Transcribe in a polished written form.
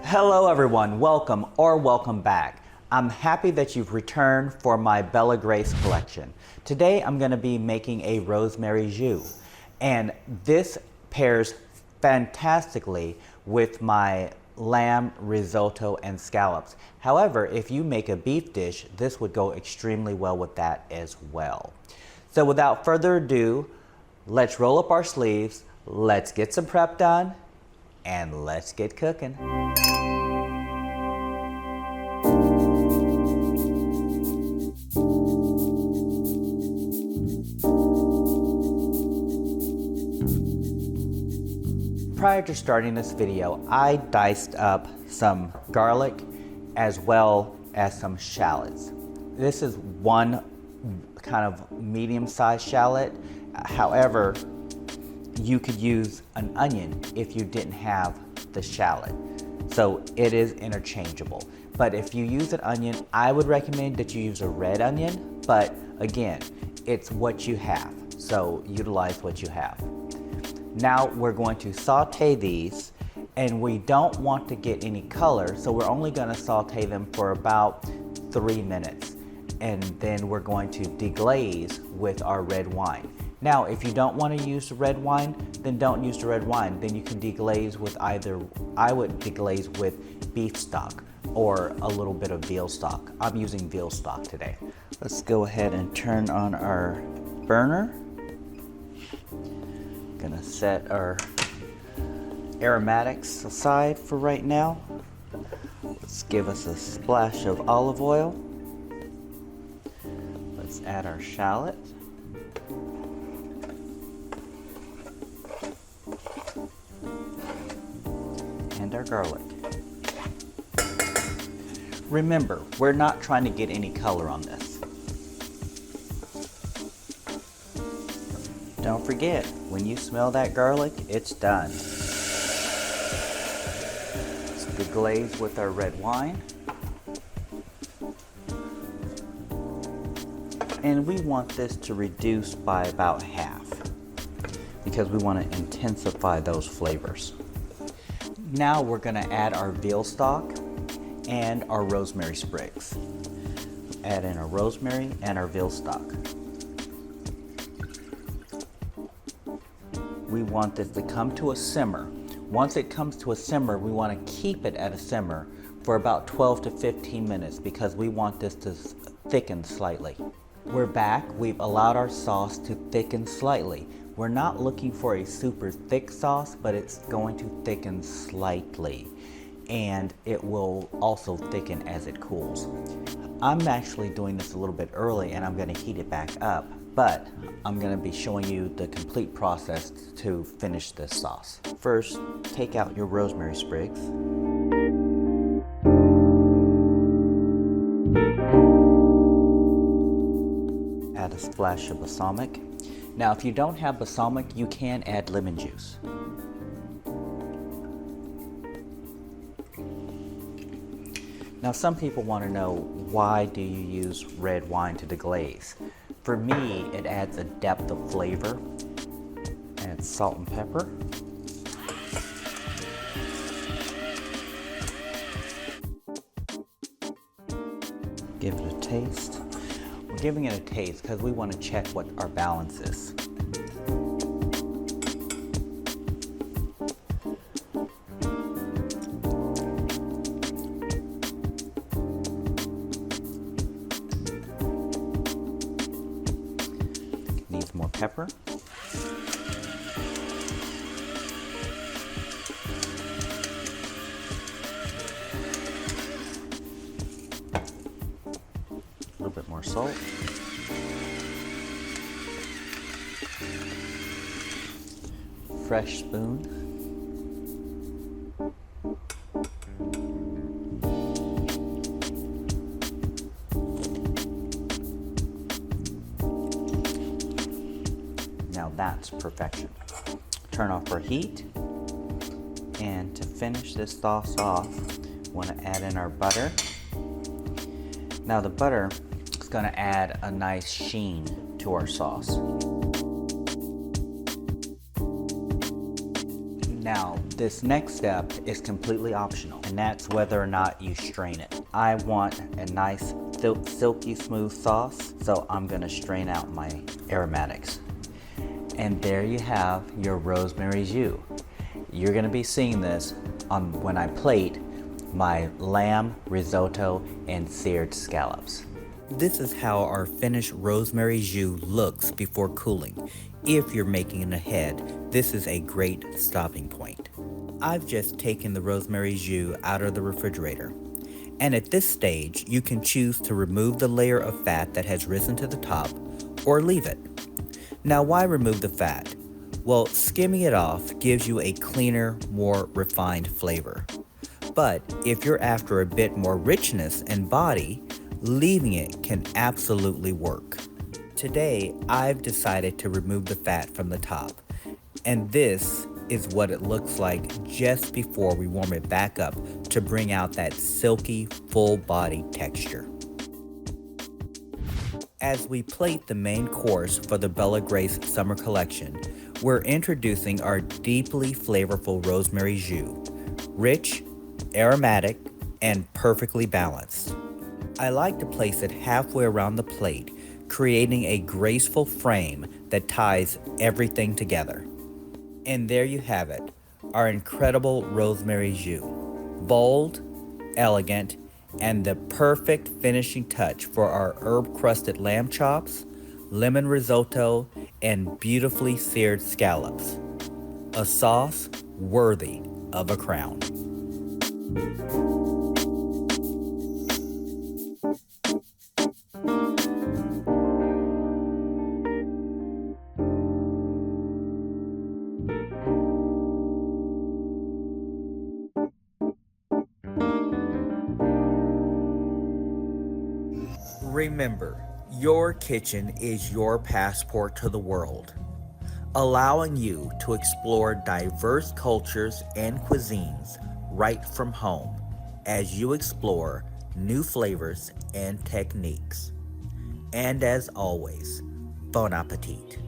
Hello everyone, welcome or welcome back. I'm happy that you've returned for my Bella Grace collection. Today I'm going to be making a Rosemary Jus, and this pairs fantastically with my lamb risotto and scallops. However, if you make a beef dish, this would go extremely well with that as well. So without further ado, let's roll up our sleeves, let's get some prep done, and let's get cooking. Prior to starting this video, I diced up some garlic as well as some shallots. This is one kind of medium-sized shallot. However, you could use an onion if you didn't have the shallot. So it is interchangeable. But if you use an onion, I would recommend that you use a red onion. But again, it's what you have. So utilize what you have. Now we're going to saute these, and we don't want to get any color, so we're only going to saute them for about 3 minutes. And then we're going to deglaze with our red wine. Now, if you don't want to use the red wine, then don't use the red wine. Then you can deglaze with either, I would deglaze with beef stock or a little bit of veal stock. I'm using veal stock today. Let's go ahead and turn on our burner. Gonna set our aromatics aside for right now. Let's give us a splash of olive oil. Let's add our shallot. And our garlic. Remember, we're not trying to get any color on this. Don't forget, when you smell that garlic, it's done. Let's deglaze with our red wine. And we want this to reduce by about half because we want to intensify those flavors. Now we're going to add our veal stock and our rosemary sprigs. Add in our rosemary and our veal stock. We want this to come to a simmer. Once it comes to a simmer, we want to keep it at a simmer for about 12 to 15 minutes because we want this to thicken slightly. We're back. We've allowed our sauce to thicken slightly. We're not looking for a super thick sauce, but it's going to thicken slightly, and it will also thicken as it cools. I'm actually doing this a little bit early, and I'm going to heat it back up, but I'm going to be showing you the complete process to finish this sauce. First, take out your rosemary sprigs. Add a splash of balsamic. Now, if you don't have balsamic, you can add lemon juice. Now, some people want to know, why do you use red wine to deglaze? For me, it adds a depth of flavor. Add salt and pepper. Give it a taste. We're giving it a taste because we want to check what our balance is. Needs more pepper. A little bit more salt. Fresh spoon. Now that's perfection. Turn off our heat, and to finish this sauce off, we want to add in our butter. Now the butter is going to add a nice sheen to our sauce. Now, this next step is completely optional, and that's whether or not you strain it. I want a nice silky smooth sauce, so I'm gonna strain out my aromatics. And there you have your Rosemary Jus. You're gonna be seeing this on when I plate my lamb risotto and seared scallops. This is how our finished Rosemary Jus looks before cooling. If you're making it ahead, this is a great stopping point. I've just taken the Rosemary Jus out of the refrigerator. And at this stage, you can choose to remove the layer of fat that has risen to the top or leave it. Now, why remove the fat? Well, skimming it off gives you a cleaner, more refined flavor. But if you're after a bit more richness and body, leaving it can absolutely work. Today, I've decided to remove the fat from the top, and this is what it looks like just before we warm it back up to bring out that silky, full-bodied texture. As we plate the main course for the Bella Grace Summer Collection, we're introducing our deeply flavorful Rosemary Jus, rich, aromatic, and perfectly balanced. I like to place it halfway around the plate, creating a graceful frame that ties everything together. And there you have it, our incredible Rosemary Jus. Bold, elegant, and the perfect finishing touch for our herb-crusted lamb chops, lemon risotto, and beautifully seared scallops. A sauce worthy of a crown. Remember, your kitchen is your passport to the world, allowing you to explore diverse cultures and cuisines right from home as you explore new flavors and techniques. And as always, bon appetit.